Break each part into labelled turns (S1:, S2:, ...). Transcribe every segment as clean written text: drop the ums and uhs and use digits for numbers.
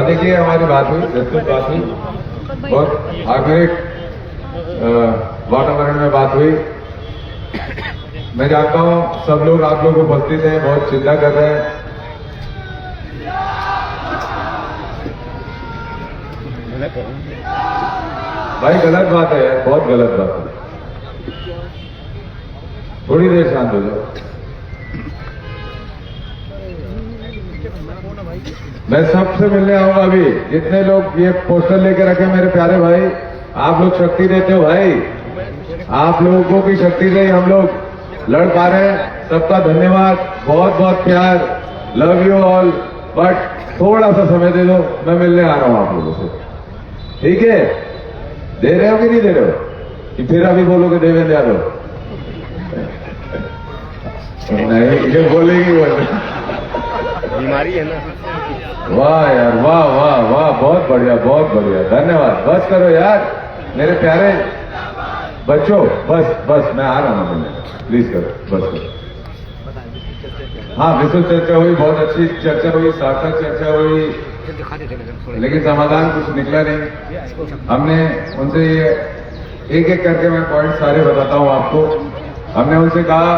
S1: देखिए हमारी बात हुई, विस्तृत बात हुई, बहुत आग्रहिक वातावरण में बात हुई। मैं जानता हूं सब लोग, आप लोग उपस्थित हैं, बहुत चिंता कर रहे हैं। भाई गलत बात है यार, बहुत गलत बात है। थोड़ी देर शांत हो जाओ। मैं सबसे मिलने आऊंगा अभी। जितने लोग ये पोस्टर लेके रखे मेरे प्यारे भाई, आप लोग शक्ति देते हो भाई, आप लोगों की शक्ति से हम लोग लड़ पा रहे हैं। सबका धन्यवाद, बहुत बहुत प्यार, लव यू ऑल। बट थोड़ा सा समय दे दो, मैं मिलने आ रहा हूं आप लोगों से, ठीक है? दे रहे हो कि नहीं दे रहे हो? कि फिर अभी बोलोगे देवेंद्र यादव? नहीं, ये बोलेगी बोले।
S2: बीमारी है ना।
S1: वाह यार, वाह वाह वाह, बहुत बढ़िया, बहुत बढ़िया, धन्यवाद। बस करो यार मेरे प्यारे बच्चों, बस बस, मैं आ रहा हूं मिलने, प्लीज करो, बस करो। हाँ, विस्तृत चर्चा हुई, बहुत अच्छी चर्चा हुई, सार्थक चर्चा हुई, लेकिन समाधान कुछ निकला नहीं। हमने उनसे ये एक एक करके मैं पॉइंट सारे बताता हूं आपको। हमने उनसे कहा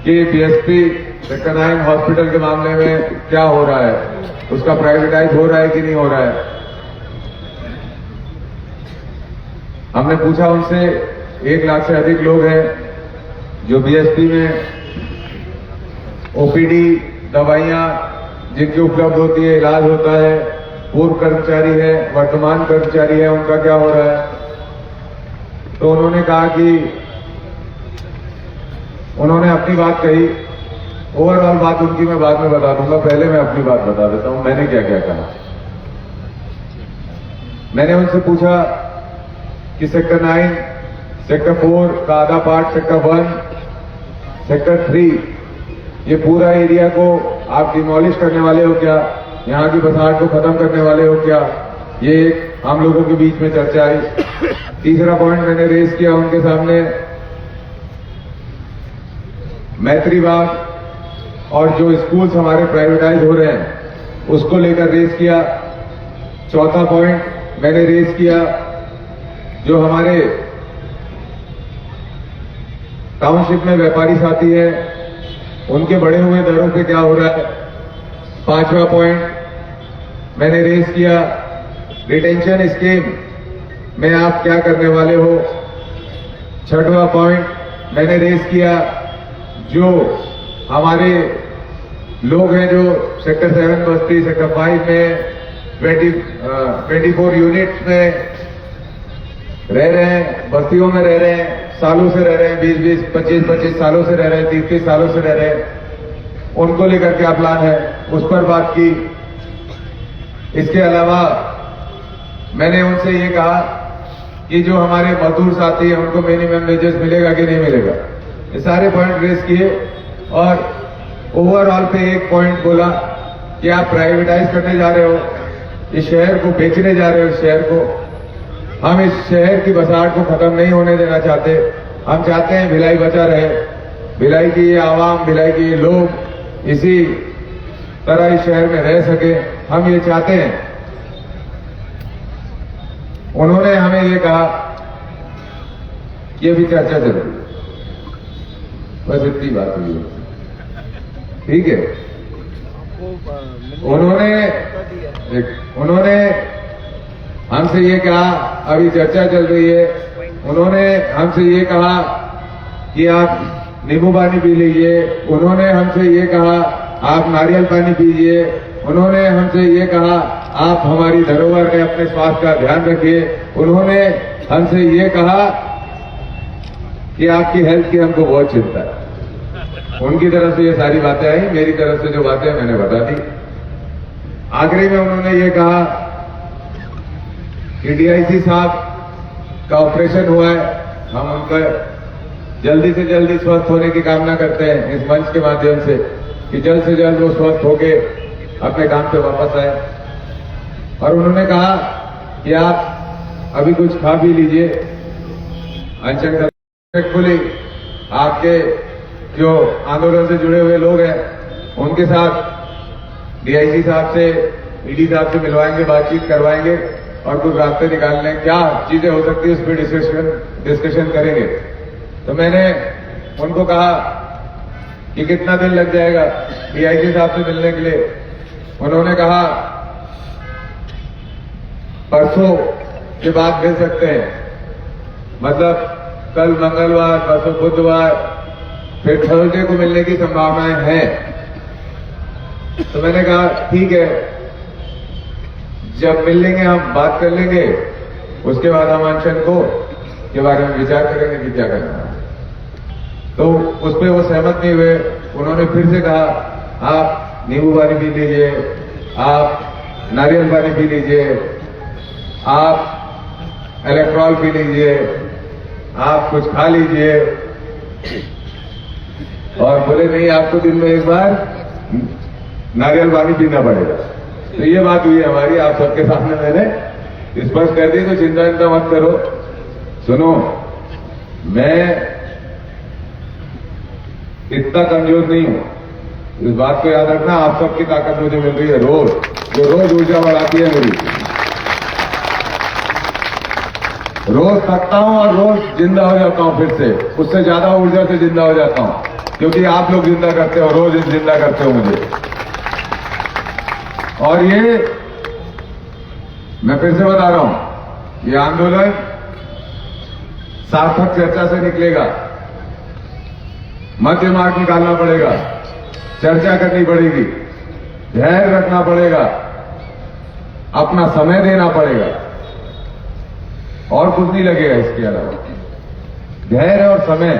S1: कि बीएसपी सेक्टर 9 हॉस्पिटल के मामले में क्या हो रहा है, उसका प्राइवेटाइज हो रहा है कि नहीं हो रहा है। हमने पूछा उनसे, 1 लाख से अधिक लोग हैं जो बीएसपी में ओपीडी दवाइयां जिनकी उपलब्ध होती है, इलाज होता है, पूर्व कर्मचारी है, वर्तमान कर्मचारी है, उनका क्या हो रहा है। तो उन्होंने कहा कि उन्होंने अपनी बात कही, ओवरऑल बात उनकी मैं बाद में बता दूंगा, पहले मैं अपनी बात बता देता हूं मैंने क्या क्या कहा। मैंने उनसे पूछा कि सेक्टर 9, सेक्टर 4 का आधा पार्ट, सेक्टर 1, सेक्टर 3, ये पूरा एरिया को आप डिमोलिश करने वाले हो क्या? यहाँ की बसाहट को खत्म करने वाले हो क्या? ये एक हम लोगों के बीच में चर्चा आई। तीसरा पॉइंट मैंने रेज किया उनके सामने, मैत्री बाग और जो स्कूल्स हमारे प्राइवेटाइज हो रहे हैं उसको लेकर रेज किया। चौथा पॉइंट मैंने रेज किया, जो हमारे टाउनशिप में व्यापारी साथी हैं उनके बढ़े हुए दरों पे क्या हो रहा है। पांचवा पॉइंट मैंने रेज किया, रिटेंशन स्कीम में आप क्या करने वाले हो। छठवां पॉइंट मैंने रेज किया, जो हमारे लोग हैं जो सेक्टर 7 बस्ती, सेक्टर 5 में 24 यूनिट्स में रह रहे हैं, बस्तियों में रह रहे हैं, सालों से रह रहे हैं, 20-20, 25-25 सालों से रह रहे हैं, 30-30 सालों से रह रहे हैं, उनको लेकर क्या प्लान है, उस पर बात की। इसके अलावा मैंने उनसे ये कहा कि जो हमारे मजदूर साथी हैं उनको मिनिमम वेजेस मिलेगा कि नहीं मिलेगा। ये सारे पॉइंट रेज किए और ओवरऑल पे एक पॉइंट बोला कि आप प्राइवेटाइज करने जा रहे हो, इस शहर को बेचने जा रहे हो। इस शहर को, हम इस शहर की बसाहट को खत्म नहीं होने देना चाहते। हम चाहते हैं भिलाई बचा रहे, भिलाई की ये आवाम, भिलाई के ये लोग इसी तरह इस शहर में रह सके, हम ये चाहते हैं। उन्होंने हमें ये कहा, ये भी चर्चा चल रही, बस इतनी बात हुई है, ठीक है। उन्होंने हमसे ये कहा, अभी चर्चा चल रही है, उन्होंने हमसे ये कहा कि आप नींबू पानी पी लीजिए, उन्होंने हमसे ये कहा आप नारियल पानी पीजिए, उन्होंने हमसे ये कहा आप हमारी धरोहर है, अपने स्वास्थ्य का ध्यान रखिए, उन्होंने हमसे ये कहा कि आपकी हेल्थ की हमको बहुत चिंता है। उनकी तरफ से ये सारी बातें आई, मेरी तरफ से जो बातें मैंने बता दी। आखिरी में उन्होंने ये कहा कि डीआईसी साहब का ऑपरेशन हुआ है, हम उनका जल्दी से जल्दी स्वस्थ होने की कामना करते हैं इस मंच के माध्यम से, कि जल्द से जल्द वो स्वस्थ होके अपने काम पे वापस आए। और उन्होंने कहा कि आप अभी कुछ खा भी लीजिए, अनशन रिस्पेक्टफुली आपके जो आंदोलन से जुड़े हुए लोग हैं उनके साथ डीआईसी साहब से ईडी साहब से मिलवाएंगे, बातचीत करवाएंगे और कुछ रास्ते निकालने, क्या चीजें हो सकती है उस पर डिस्कशन करेंगे। तो मैंने उनको कहा कि कितना दिन लग जाएगा डीआईजी साहब से मिलने के लिए। उन्होंने कहा परसों के बाद मिल सकते हैं, मतलब कल मंगलवार, परसों बुधवार, फिर थर्सडे को मिलने की संभावनाएं हैं। तो मैंने कहा ठीक है, जब मिल लेंगे हम बात कर लेंगे, उसके बाद हम अनशन को के बारे में विचार करेंगे कि क्या करना है। तो उस पर वो सहमत नहीं हुए। उन्होंने फिर से कहा आप नींबू पानी पी लीजिए, आप नारियल पानी पी लीजिए, आप इलेक्ट्रॉल पी लीजिए, आप कुछ खा लीजिए, और बोले नहीं आपको दिन में एक बार नारियल पानी पीना पड़ेगा। तो ये बात हुई हमारी, आप सबके सामने मैंने स्पष्ट कर दी। तो चिंता मत करो। सुनो, मैं इतना कमजोर नहीं हूं, इस बात को याद रखना। आप सबकी ताकत मुझे मिल रही है रोज, जो रोज ऊर्जा बढ़ाती है मेरी। रोज थकता हूं और रोज जिंदा हो जाता हूं, फिर से उससे ज्यादा ऊर्जा से जिंदा हो जाता हूं, क्योंकि आप लोग जिंदा करते हो, रोज जिंदा करते हो मुझे। और ये मैं फिर से बता रहा हूं, ये आंदोलन सार्थक चर्चा से निकलेगा। मध्य मार्ग निकालना पड़ेगा, चर्चा करनी पड़ेगी, धैर्य रखना पड़ेगा, अपना समय देना पड़ेगा, और कुछ नहीं लगेगा इसके अलावा। धैर्य और समय।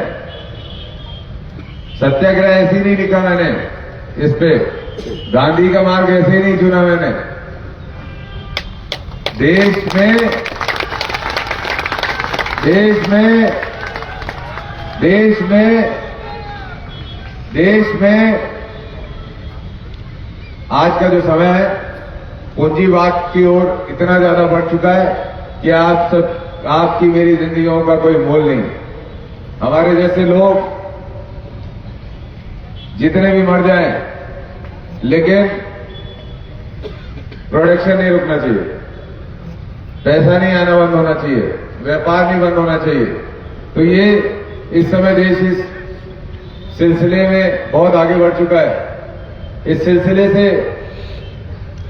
S1: सत्याग्रह ऐसे ही नहीं लिखा मैंने इस पे, गांधी का मार्ग ऐसे ही नहीं चुना मैंने। देश में आज का जो समय है, पूंजीवाद की ओर इतना ज्यादा बढ़ चुका है कि आपकी मेरी जिंदगियों का कोई मोल नहीं। हमारे जैसे लोग जितने भी मर जाएं, लेकिन प्रोडक्शन नहीं रुकना चाहिए, पैसा नहीं आना बंद होना चाहिए, व्यापार नहीं बंद होना चाहिए। तो ये इस समय देश इस सिलसिले में बहुत आगे बढ़ चुका है। इस सिलसिले से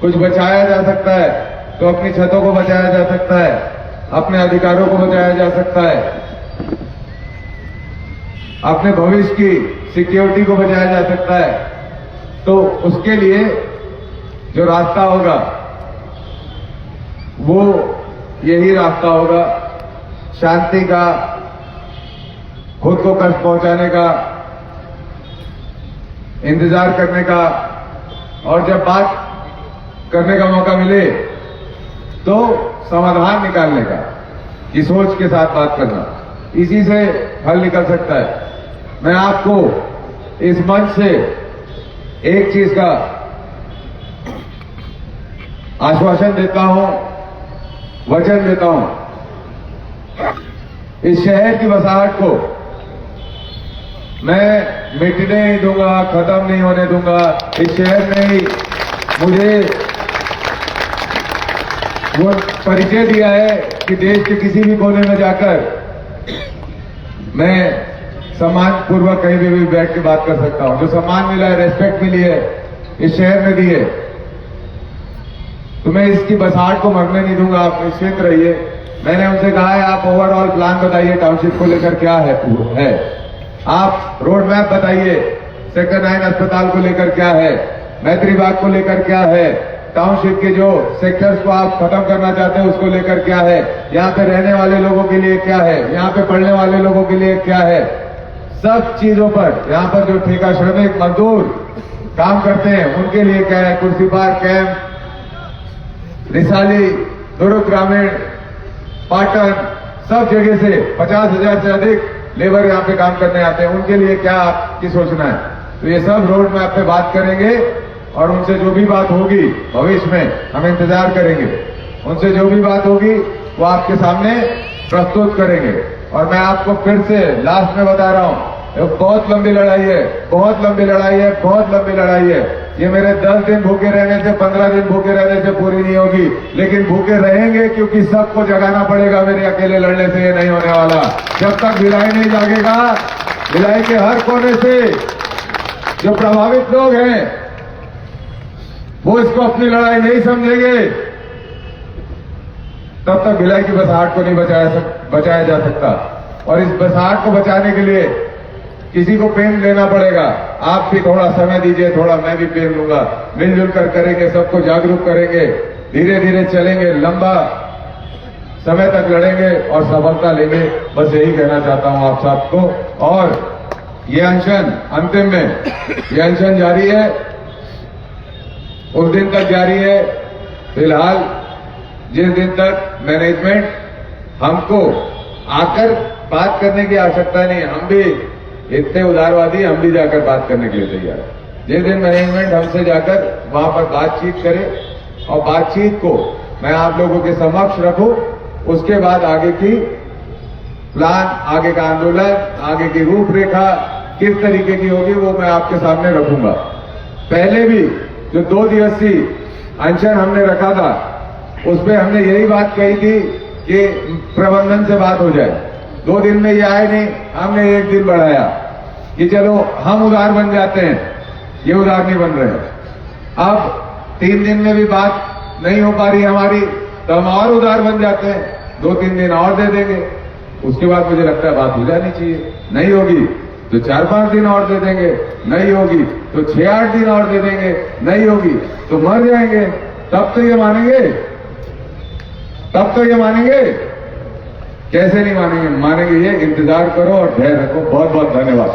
S1: कुछ बचाया जा सकता है तो अपनी छतों को बचाया जा सकता है, अपने अधिकारों को बचाया जा सकता है, अपने भविष्य की सिक्योरिटी को बचाया जा सकता है। तो उसके लिए जो रास्ता होगा वो यही रास्ता होगा, शांति का, खुद को कष्ट पहुंचाने का, इंतजार करने का, और जब बात करने का मौका मिले तो समाधान निकालने का, की सोच के साथ बात करना, इसी से हल निकल सकता है। मैं आपको इस मंच से एक चीज का आश्वासन देता हूं, वचन देता हूं, इस शहर की बसाहट को मैं मिटने नहीं दूंगा, खत्म नहीं होने दूंगा। इस शहर में ही मुझे वो परिचय दिया है कि देश के किसी भी कोने में जाकर मैं सम्मान पूर्वक कहीं भी बैठ के बात कर सकता हूं। जो सम्मान मिला है, रेस्पेक्ट मिली है, इस शहर में दी है, तो मैं इसकी बसाहट को मरने नहीं दूंगा। आप निश्चिंत रहिए। मैंने उनसे कहा है आप ओवरऑल प्लान बताइए, टाउनशिप को लेकर क्या है, आप रोड मैप बताइए, सेक्टर 9 अस्पताल को लेकर क्या है, मैत्री बाग को लेकर क्या है, टाउनशिप के जो सेक्टर्स को आप खत्म करना चाहते हैं उसको लेकर क्या है, यहाँ पे रहने वाले लोगों के लिए क्या है, यहाँ पे पढ़ने वाले लोगों के लिए क्या है, सब चीजों पर, यहाँ पर जो ठेका श्रमिक मजदूर काम करते हैं उनके लिए क्या है, कुर्सीपार कैंप, रिसाली, दुर्ग ग्रामीण, पाटन, सब जगह से 50,000 से अधिक लेबर यहाँ पे काम करने आते हैं, उनके लिए क्या आपकी सोचना है। तो ये सब रोड मैप पे बात करेंगे और उनसे जो भी बात होगी भविष्य में हम इंतजार करेंगे, उनसे जो भी बात होगी वो आपके सामने प्रस्तुत करेंगे। और मैं आपको फिर से लास्ट में बता रहा हूं, बहुत लंबी लड़ाई है, बहुत लंबी लड़ाई है, बहुत लंबी लड़ाई है। ये मेरे 10 दिन भूखे रहने से 15 दिन भूखे रहने से पूरी नहीं होगी, लेकिन भूखे रहेंगे क्योंकि सबको जगाना पड़ेगा। मेरे अकेले लड़ने से ये नहीं होने वाला। जब तक भिलाई नहीं जागेगा, भिलाई के हर कोने से जो प्रभावित लोग हैं वो इसको अपनी लड़ाई नहीं समझेंगे, तब तक भिलाई की बसाहट को नहीं बचाया जा सकता। और इस बसाहट को बचाने के लिए किसी को पेन लेना पड़ेगा। आप भी थोड़ा समय दीजिए, थोड़ा मैं भी पेन लूंगा। मिलजुल कर करेंगे, सबको जागरूक करेंगे, धीरे धीरे चलेंगे, लंबा समय तक लड़ेंगे और सफलता लेंगे। बस यही कहना चाहता हूं आप सबको। और ये अनशन अंतिम में, ये अनशन जारी है, उस दिन तक जारी है। फिलहाल जिस दिन तक मैनेजमेंट हमको आकर बात करने की आवश्यकता नहीं है, हम भी इतने उदारवादी, हम भी जाकर बात करने के लिए तैयार है। जिस दिन मैनेजमेंट हमसे जाकर वहां पर बातचीत करे और बातचीत को मैं आप लोगों के समक्ष रखूं, उसके बाद आगे की प्लान, आगे का आंदोलन, आगे की रूपरेखा किस तरीके की होगी वो मैं आपके सामने रखूंगा। पहले भी जो 2 दिवसीय अनशन हमने रखा था, उसमें हमने यही बात कही थी कि प्रबंधन से बात हो जाए। 2 दिन में ये आए नहीं, हमने 1 दिन बढ़ाया कि चलो हम उदार बन जाते हैं, ये उदार नहीं बन रहे। अब 3 दिन में भी बात नहीं हो पा रही हमारी, तो हम और उदार बन जाते हैं, 2-3 दिन और दे देंगे। उसके बाद मुझे लगता है बात हो जानी चाहिए। नहीं होगी तो 4-5 दिन और दे देंगे, नहीं होगी तो 6-8 दिन और दे देंगे, नहीं होगी तो मर जाएंगे। तब तो ये मानेंगे, तब तो ये मानेंगे। कैसे नहीं मानेंगे? मानेंगे ये। इंतजार करो और धैर्य रखो। बहुत बहुत धन्यवाद।